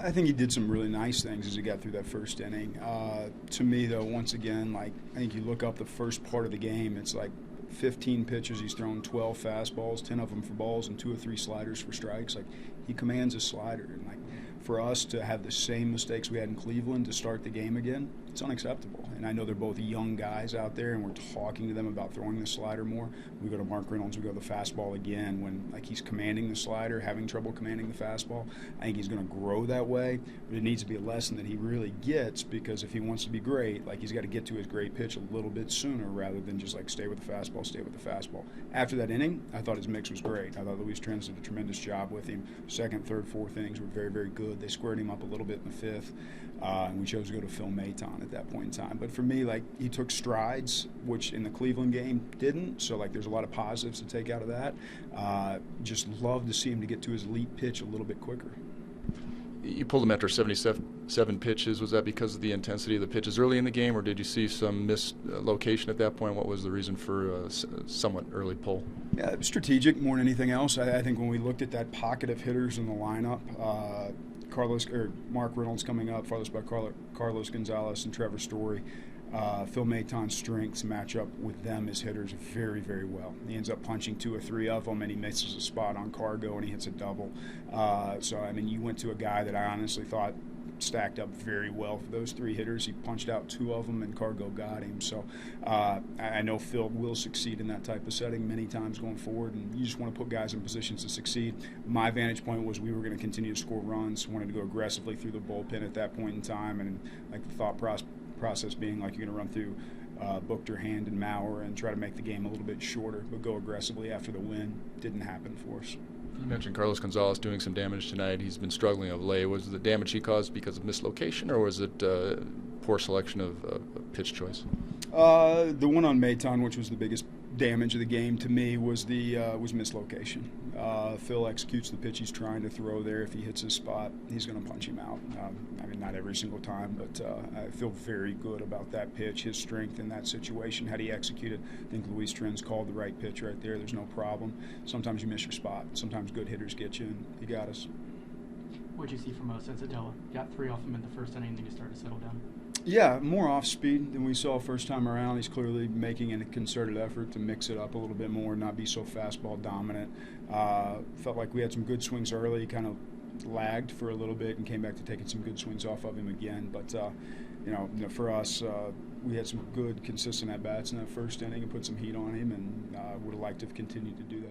I think he did some really nice things as he got through that first inning. To me, though, once again, like I think you look up the first part of the game, it's like 15 pitches, he's thrown 12 fastballs, 10 of them for balls, and 2 or 3 sliders for strikes. Like he commands a slider, and like for us to have the same mistakes we had in Cleveland to start the game again, it's unacceptable. And I know they're both young guys out there, and we're talking to them about throwing the slider more. We go to Mark Reynolds, we go to the fastball again. When like he's commanding the slider, having trouble commanding the fastball, I think he's going to grow that way. But it needs to be a lesson that he really gets, because if he wants to be great, like he's got to get to his great pitch a little bit sooner rather than just like stay with the fastball, stay with the fastball. After that inning, I thought his mix was great. I thought Luis Trens did a tremendous job with him. Second, third, fourth innings were very, very good. They squared him up a little bit in the fifth, and we chose to go to Phil Maton at that point in time. But for me, like he took strides, which in the Cleveland game didn't. So like there's a lot of positives to take out of that. Just love to see him to get to his elite pitch a little bit quicker. You pulled him after 77 pitches. Was that because of the intensity of the pitches early in the game, or did you see some missed location at that point? What was the reason for a somewhat early pull? Yeah, strategic more than anything else. I think when we looked at that pocket of hitters in the lineup, Mark Reynolds coming up, followed by Carlos Gonzalez and Trevor Story. Phil Maton's strengths match up with them as hitters very, very well. He ends up punching 2 or 3 of them, and he misses a spot on Cargo, and he hits a double. So, I mean, you went to a guy that I honestly thought stacked up very well for those 3 hitters. He punched out 2 of them, and Cargo got him. So I know Phil will succeed in that type of setting many times going forward, and you just want to put guys in positions to succeed. My vantage point was we were going to continue to score runs, wanted to go aggressively through the bullpen at that point in time, and like the thought process being like you're going to run through Buchter, Hand, and Maurer and try to make the game a little bit shorter, but go aggressively after the win. Didn't happen for us. You mentioned Carlos Gonzalez doing some damage tonight. He's been struggling of late. Was the damage he caused because of mislocation, or was it poor selection of pitch choice? The one on Maton, which was the biggest damage of the game to me, was mislocation. Phil executes the pitch he's trying to throw there. If he hits his spot, he's going to punch him out. I mean, not every single time, but I feel very good about that pitch, his strength in that situation. Had he executed, I think Luis Trens called the right pitch right there. There's no problem. Sometimes you miss your spot. Sometimes good hitters get you, and he got us. What did you see from Senzatella? Got 3 off him in the first inning, then you started to settle down. Yeah, more off speed than we saw first time around. He's clearly making a concerted effort to mix it up a little bit more, not be so fastball dominant. Felt like we had some good swings early, kind of lagged for a little bit and came back to taking some good swings off of him again. But, for us, we had some good, consistent at-bats in that first inning and put some heat on him, and would have liked to have continued to do that.